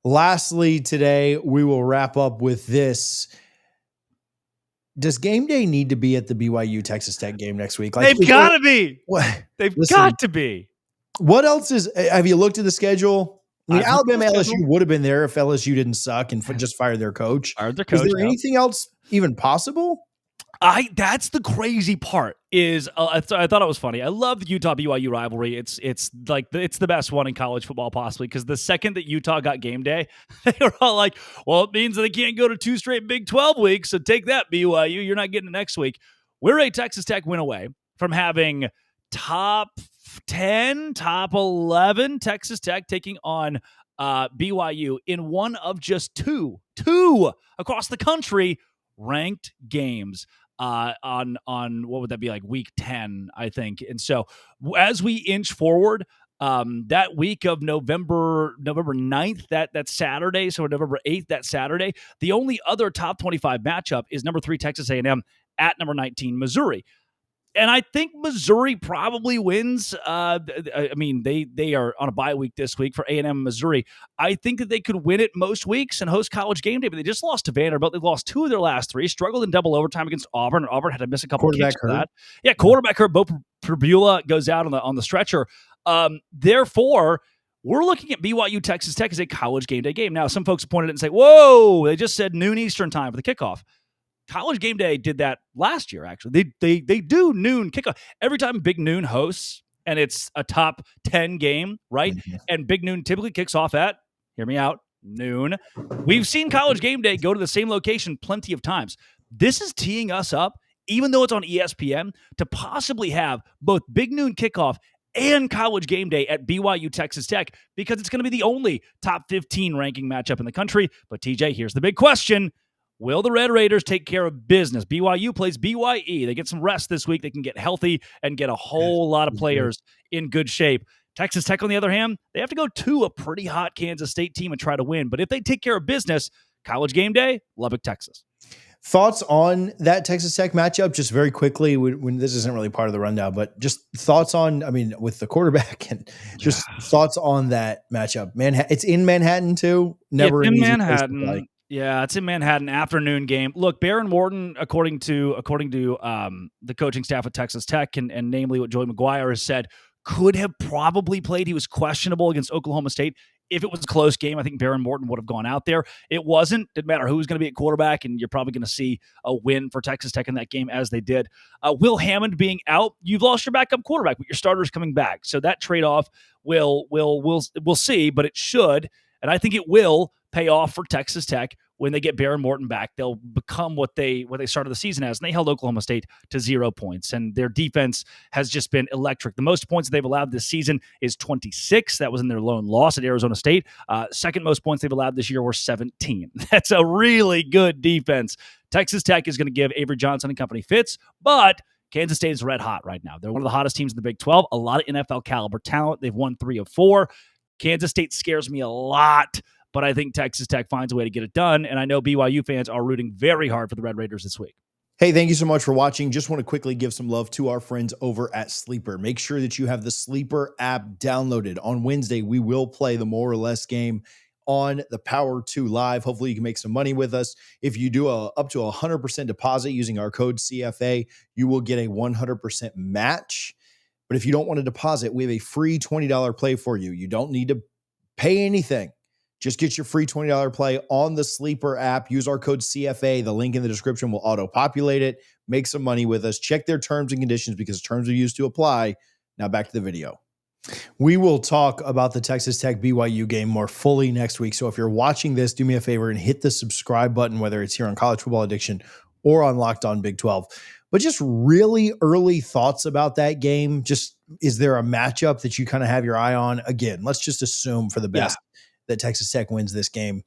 Lastly, today we will wrap up with this. Does game day need to be at the BYU Texas Tech game next week? They've got to be. What? They've Listen, got to be. What else is? Have you looked at the schedule? I mean, I've looked at Alabama, the LSU schedule. would have been there if LSU didn't suck and just fired their coach. Fired their Is coach, there yeah. anything else even possible? That's the crazy part. Is I thought it was funny. I love the Utah BYU rivalry. It's the best one in college football possibly, because the second that Utah got game day, they were all like, "Well, it means that they can't go to 2 straight Big 12 weeks. So take that, BYU. You're not getting it next week." We're a Texas Tech win away from having top 10, top 11 Texas Tech taking on BYU in one of just two across the country ranked games. On what would that be, like week 10, I think. And so as we inch forward, that week of November 9th, that Saturday, so November 8th, that Saturday, the only other top 25 matchup is number 3 Texas A&M at number 19 Missouri. And I think Missouri probably wins. I mean, they are on a bye week this week for A&M and Missouri. I think that they could win it most weeks and host College Game Day, but they just lost to Vanderbilt. They've lost 2 of their last 3, struggled in double overtime against Auburn, and Auburn had to miss a couple of kicks for that. Yeah, quarterback hurt. Bo Pribula goes out on the stretcher. Therefore, we're looking at BYU Texas Tech as a College Game Day game. Now, some folks pointed it and say, whoa, they just said noon Eastern time for the kickoff. College Game Day did that last year, actually. They do noon kickoff. Every time Big Noon hosts, and it's a top 10 game, right? Mm-hmm. And Big Noon typically kicks off at, hear me out, noon. We've seen College Game Day go to the same location plenty of times. This is teeing us up, even though it's on ESPN, to possibly have both Big Noon kickoff and College Game Day at BYU Texas Tech, because it's going to be the only top 15 ranking matchup in the country. But TJ, here's the big question. Will the Red Raiders take care of business? BYU plays BYE. They get some rest this week. They can get healthy and get a whole lot of players in good shape. Texas Tech, on the other hand, they have to go to a pretty hot Kansas State team and try to win. But if they take care of business, College Game Day, Lubbock, Texas. Thoughts on that Texas Tech matchup, just very quickly, when this isn't really part of the rundown, but just thoughts on, I mean, with the quarterback and just thoughts on that matchup. It's in Manhattan too. Never in Manhattan. Yeah, it's in Manhattan, afternoon game. Look, Baron Morton, according to the coaching staff at Texas Tech, and namely what Joey McGuire has said, could have probably played. He was questionable against Oklahoma State. If it was a close game, I think Baron Morton would have gone out there. It wasn't. Didn't matter who was going to be at quarterback, and you're probably going to see a win for Texas Tech in that game, as they did. Will Hammond being out, you've lost your backup quarterback, but your starter's coming back. So that trade-off we'll see, but it should, and I think it will pay off for Texas Tech when they get Baron Morton back. They'll become what they started the season as, and they held Oklahoma State to 0 points, and their defense has just been electric. The most points they've allowed this season is 26. That was in their lone loss at Arizona State. Second most points they've allowed this year were 17. That's a really good defense. Texas Tech is going to give Avery Johnson and company fits, but Kansas State is red hot right now. They're one of the hottest teams in the Big 12, a lot of NFL caliber talent. They've won 3 of 4. Kansas State scares me a lot, but I think Texas Tech finds a way to get it done, and I know BYU fans are rooting very hard for the Red Raiders this week. Hey, thank you so much for watching. Just want to quickly give some love to our friends over at Sleeper. Make sure that you have the Sleeper app downloaded. On Wednesday, we will play the More or Less game on the Power 2 Live. Hopefully, you can make some money with us. If you do up to 100% deposit using our code CFA, you will get a 100% match. But if you don't want to deposit, we have a free $20 play for you. You don't need to pay anything. Just get your free $20 play on the Sleeper app. Use our code CFA. The link in the description will auto-populate it. Make some money with us. Check their terms and conditions because terms are used to apply. Now back to the video. We will talk about the Texas Tech BYU game more fully next week. So if you're watching this, do me a favor and hit the subscribe button, whether it's here on College Football Addiction or on Locked On Big 12. But just really early thoughts about that game. Just, is there a matchup that you kind of have your eye on? Again, let's just assume for the best that Texas Tech wins this game,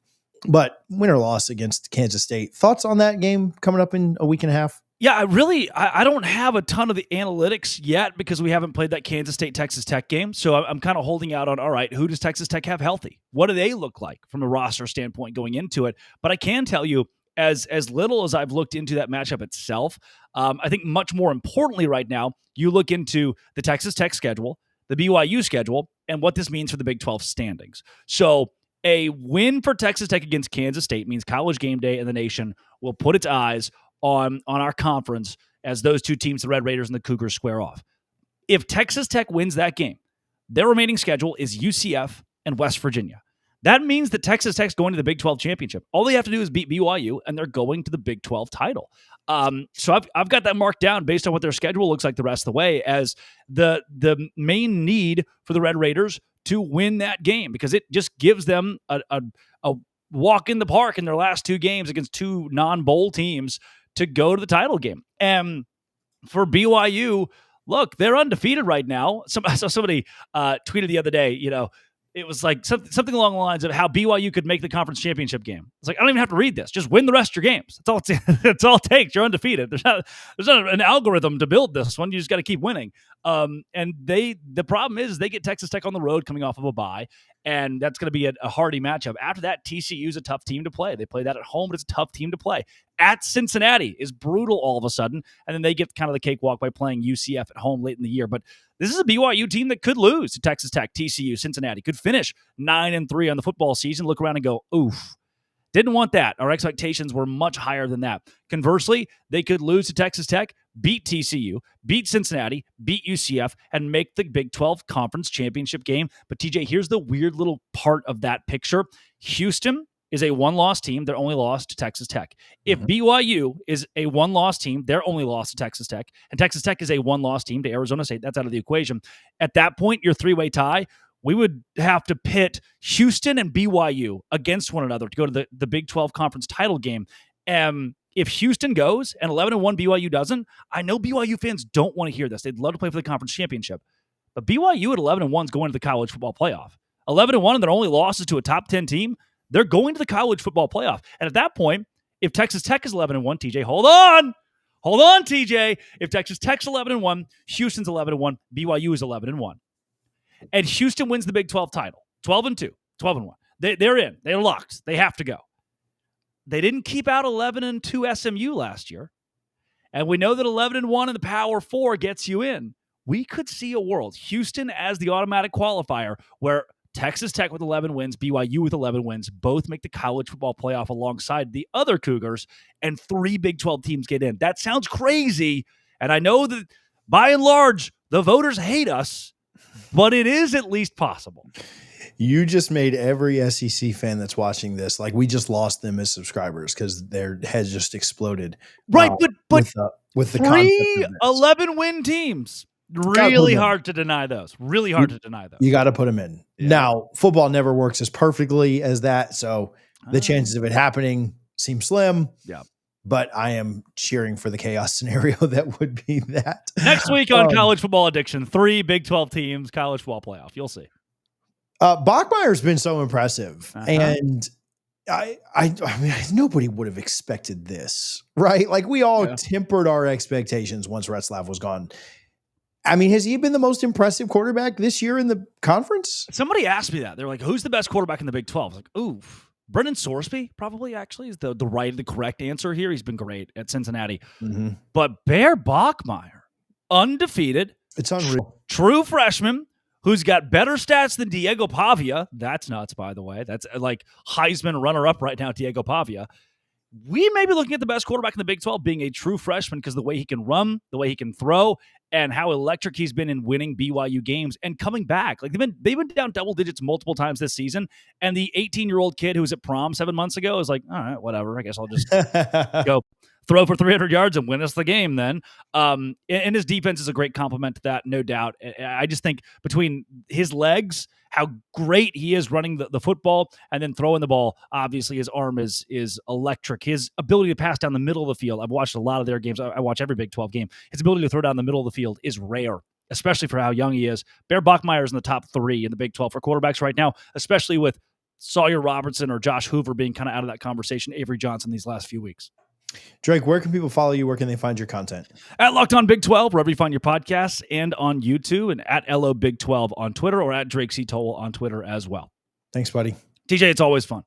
but win or loss against Kansas State. Thoughts on that game coming up in a week and a half? Yeah, I don't have a ton of the analytics yet because we haven't played that Kansas State-Texas Tech game. So I'm kind of holding out on, all right, who does Texas Tech have healthy? What do they look like from a roster standpoint going into it? But I can tell you, as little as I've looked into that matchup itself, I think much more importantly right now, you look into the Texas Tech schedule, the BYU schedule, and what this means for the Big 12 standings. So A win for Texas Tech against Kansas State means College Game Day and the nation will put its eyes on our conference as those two teams, the Red Raiders and the Cougars, square off. If Texas Tech wins that game, their remaining schedule is UCF and West Virginia. That means that Texas Tech's going to the Big 12 championship. All they have to do is beat BYU, and they're going to the Big 12 title. So I've got that marked down based on what their schedule looks like the rest of the way as the main need for the Red Raiders to win that game, because it just gives them a walk in the park in their last two games against two non-bowl teams to go to the title game. And for BYU, look, they're undefeated right now. I saw somebody tweeted the other day, it was like something along the lines of how BYU could make the conference championship game. It's like, I don't even have to read this. Just win the rest of your games. That's all it takes. You're undefeated. There's not an algorithm to build this one. You just got to keep winning. And the problem is they get Texas Tech on the road coming off of a bye, and that's going to be a hardy matchup. After that, TCU is a tough team to play. They play that at home, but it's a tough team to play. At Cincinnati is brutal all of a sudden, and then they get kind of the cakewalk by playing UCF at home late in the year. But this is a BYU team that could lose to Texas Tech, TCU, Cincinnati, could finish 9-3 on the football season, look around and go, oof. Didn't want that. Our expectations were much higher than that. Conversely, they could lose to Texas Tech, beat TCU, beat Cincinnati, beat UCF, and make the Big 12 Conference Championship game. But TJ, here's the weird little part of that picture. Houston is a one-loss team. They're only lost to Texas Tech. If BYU is a one-loss team, they're only lost to Texas Tech, and Texas Tech is a one-loss team to Arizona State, that's out of the equation. At that point, your three-way tie, we would have to pit Houston and BYU against one another to go to the Big 12 Conference title game. If Houston goes and 11-1 BYU doesn't, I know BYU fans don't want to hear this. They'd love to play for the conference championship. But BYU at 11-1 is going to the college football playoff. 11-1 and their only losses to a top 10 team, they're going to the college football playoff. And at that point, if Texas Tech is 11-1, TJ, hold on, TJ. If Texas Tech's 11-1, Houston's 11-1, BYU is 11-1. And Houston wins the Big 12 title, 12-2, 12-1. They're in. They're locked. They have to go. They didn't keep out 11-2 SMU last year. And we know that 11-1 in the Power 4 gets you in. We could see a world, Houston as the automatic qualifier, where Texas Tech with 11 wins, BYU with 11 wins, both make the college football playoff alongside the other Cougars, and 3 Big 12 teams get in. That sounds crazy. And I know that by and large, the voters hate us, but it is at least possible. You just made every SEC fan that's watching this, like we just lost them as subscribers because their heads just exploded. Right, but with the 3 11-win teams, really hard to deny those. Really hard to deny those. You got to put them in. Yeah. Now, football never works as perfectly as that, so the chances of it happening seem slim. Yeah. But I am cheering for the chaos scenario that would be that. Next week on College Football Addiction, 3 Big 12 teams, college football playoff. You'll see. Bochmayer's been so impressive. And I mean, nobody would have expected this, right? Like we all tempered our expectations once Retzlaff was gone. I mean, has he been the most impressive quarterback this year in the conference? Somebody asked me that. They're like, who's the best quarterback in the Big 12? I was like, ooh, Brendan Sorsby probably actually is the correct answer here. He's been great at Cincinnati. But Bear Bochmayer, undefeated. It's unreal. True freshman who's got better stats than Diego Pavia. That's nuts, by the way. That's like Heisman runner-up right now, Diego Pavia. We may be looking at the best quarterback in the Big 12 being a true freshman because the way he can run, the way he can throw, and how electric he's been in winning BYU games and coming back. Like they've been down double digits multiple times this season, and the 18-year-old kid who was at prom 7 months ago is like, all right, whatever. I guess I'll just go throw for 300 yards and win us the game then. And his defense is a great complement to that, no doubt. I just think between his legs, how great he is running the football and then throwing the ball, obviously his arm is electric. His ability to pass down the middle of the field, I've watched a lot of their games. I watch every Big 12 game. His ability to throw down the middle of the field is rare, especially for how young he is. Bear Bochmayer is in the top 3 in the Big 12 for quarterbacks right now, especially with Sawyer Robertson or Josh Hoover being kind of out of that conversation, Avery Johnson these last few weeks. Drake, where can people follow you? Where can they find your content? At Locked On Big 12, wherever you find your podcasts, and on YouTube, and at LO Big 12 on Twitter, or at Drake C. Toll on Twitter as well. Thanks, buddy. TJ, it's always fun.